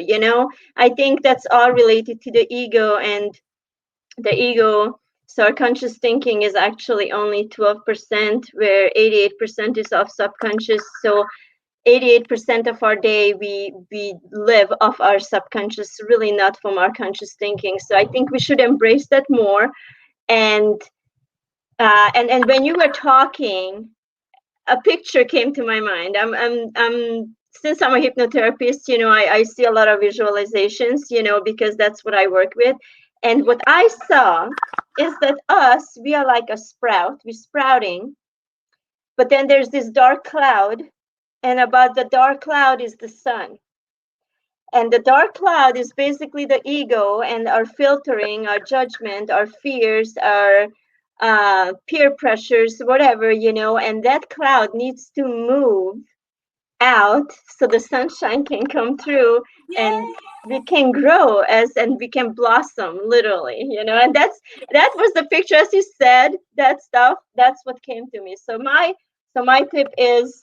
I think that's all related to the ego. And the ego, so our conscious thinking is actually only 12%, where 88% is of subconscious. So 88% of our day we live off our subconscious, really not from our conscious thinking. So I think we should embrace that more. And when you were talking, a picture came to my mind. I'm Since I'm a hypnotherapist, I see a lot of visualizations, because that's what I work with. And what I saw is that we are like a sprout. We're sprouting, but then there's this dark cloud, and about the dark cloud is the sun. And the dark cloud is basically the ego and our filtering, our judgment, our fears, our peer pressures, whatever, and that cloud needs to move out so the sunshine can come through, and Yay! we can grow and we can blossom, literally. And that was the picture. As you said, that stuff, that's what came to me. So my tip is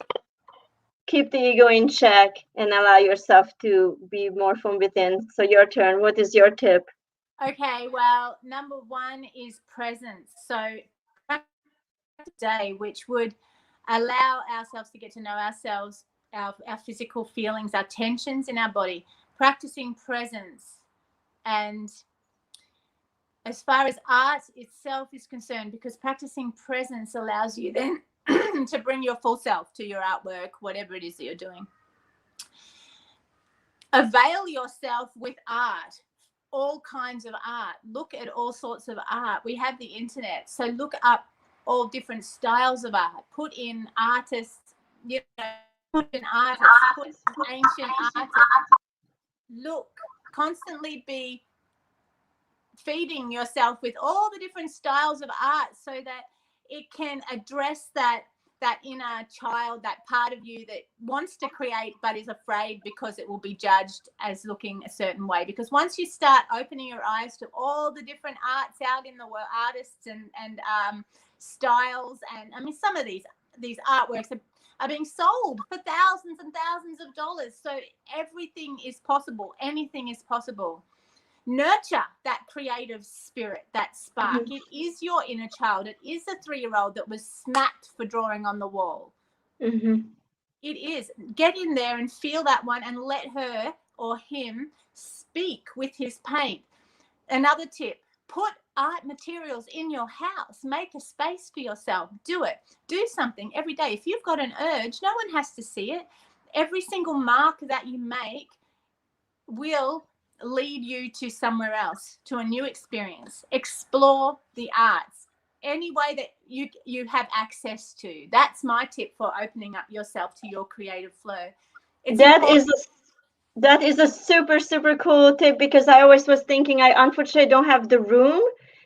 keep the ego in check and allow yourself to be more from within. So your turn. What is your tip? Okay, well, number one is presence. So day, which would allow ourselves to get to know ourselves, our physical feelings, our tensions in our body, practicing presence. And as far as art itself is concerned, because practicing presence allows you then to bring your full self to your artwork, whatever it is that you're doing. Avail yourself with art, all kinds of art. Look at all sorts of art. We have the internet, so look up all different styles of art. Put in artists, put in artists, put in ancient artists. Look, constantly be feeding yourself with all the different styles of art, so that it can address that inner child, that part of you that wants to create but is afraid because it will be judged as looking a certain way. Because once you start opening your eyes to all the different arts out in the world, artists and styles, and I mean, some of these artworks are being sold for thousands and thousands of dollars. So everything is possible. Anything is possible. Nurture that creative spirit, that spark. Mm-hmm. It is your inner child. It is the 3-year-old that was smacked for drawing on the wall. Mm-hmm. It is. Get in there and feel that one, and let her or him speak with his paint. Another tip: put art materials in your house. Make a space for yourself. Do it. Do something every day. If you've got an urge, no one has to see it. Every single mark that you make will lead you to somewhere else, to a new experience. Explore the arts any way that you have access to. That's my tip for opening up yourself to your creative flow. It's That is important. a that is a super super cool tip, because I always was thinking, I unfortunately don't have the room,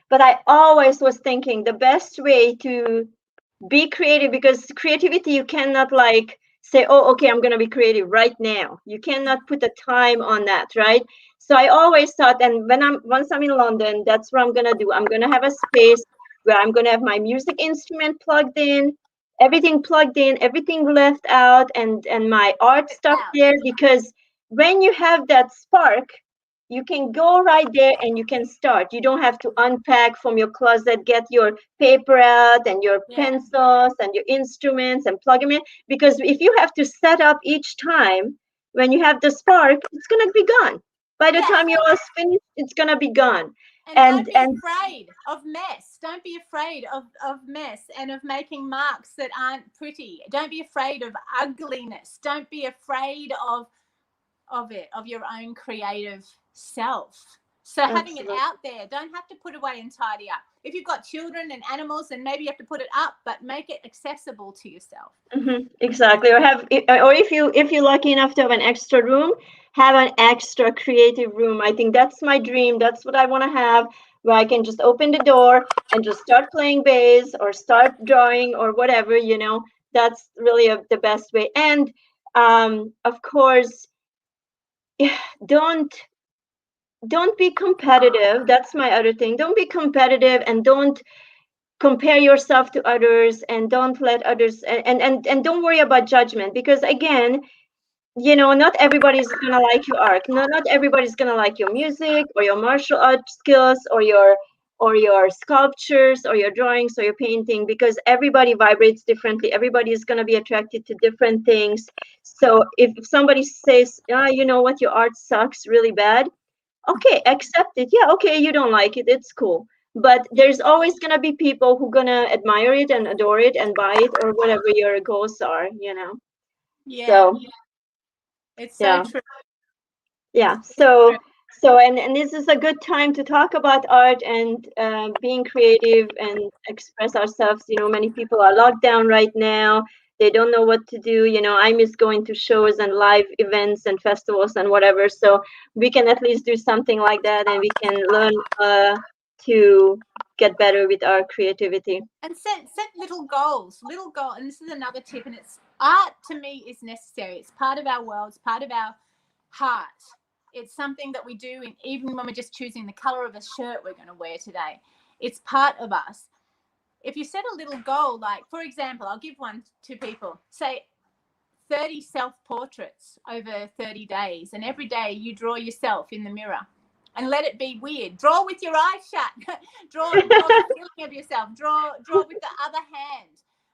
but I always was thinking the best way to be creative, because creativity you cannot like say, oh, okay, I'm going to be creative right now. You cannot put a time on that, right? So I always thought, and once I'm in London, that's what I'm going to do. I'm going to have a space where I'm going to have my music instrument plugged in, everything left out, and my art stuff there, because when you have that spark, you can go right there and you can start. You don't have to unpack from your closet, get your paper out and your pencils and your instruments and plug them in. Because if you have to set up each time, when you have the spark, it's going to be gone. By the time you're all finished, it's going to be gone. And don't be afraid of mess. Don't be afraid of mess and of making marks that aren't pretty. Don't be afraid of ugliness. Don't be afraid of your own creative self. So having it out there, don't have to put away and tidy up. If you've got children and animals, then maybe you have to put it up, but make it accessible to yourself. Exactly. Or if you're lucky enough to have an extra room, have an extra creative room. I think that's my dream. That's what I want to have, where I can just open the door and just start playing bass or start drawing or whatever. That's really the best way. And of course, don't be competitive. That's my other thing. Don't be competitive, and don't compare yourself to others, and don't let others, and don't worry about judgment, because again, not everybody's gonna like your art. Not everybody's gonna like your music or your martial art skills or your sculptures or your drawings or your painting, because everybody vibrates differently. Everybody is gonna be attracted to different things. So if somebody says, you know what, your art sucks really bad, okay, accept it. Yeah, okay, you don't like it, it's cool. But there's always gonna be people who gonna admire it and adore it and buy it, or whatever your goals are. So it's so true. Yeah. And this is a good time to talk about art and being creative and express ourselves. Many people are locked down right now. They don't know what to do. I miss going to shows and live events and festivals and whatever. So we can at least do something like that, and we can learn to get better with our creativity. And set little goals. And this is another tip. And it's art, to me, is necessary. It's part of our world. It's part of our heart. It's something that we do, even when we're just choosing the color of a shirt we're going to wear today. It's part of us. If you set a little goal, like, for example, I'll give one to people, say 30 self-portraits over 30 days, and every day you draw yourself in the mirror, and let it be weird. Draw with your eyes shut. draw the feeling of yourself. Draw with the other hand,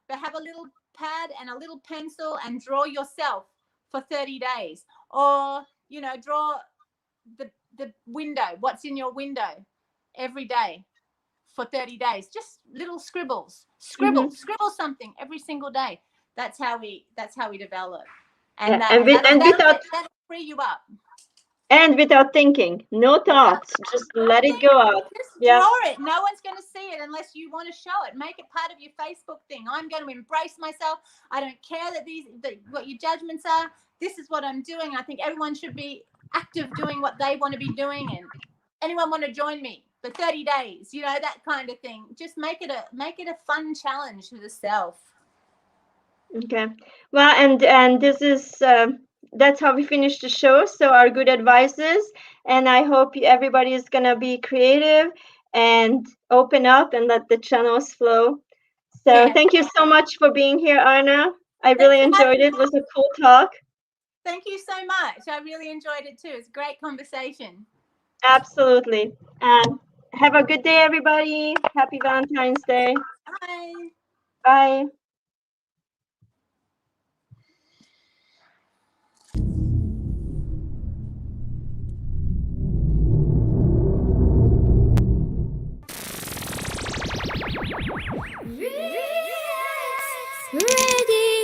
but have a little pad and a little pencil and draw yourself for 30 days. Or draw the window, what's in your window, every day for 30 days. Just little scribbles. Scribble something every single day. That's how we develop. And that'll free you up. And without thinking, no thoughts, just let it go out. Just draw it. No one's going to see it unless you want to show it. Make it part of your Facebook thing. I'm going to embrace myself. I don't care what your judgments are. This is what I'm doing. I think everyone should be active doing what they want to be doing. And anyone want to join me for 30 days? That kind of thing. Just make it a fun challenge for the self. Okay. Well, and this is that's how we finish the show. So our good advices, and I hope everybody is gonna be creative and open up and let the channels flow. So thank you so much for being here, Anna. I really enjoyed it. It was a cool talk. Thank you so much. I really enjoyed it too. It's a great conversation. Absolutely. And have a good day, everybody. Happy Valentine's Day. Bye. Bye.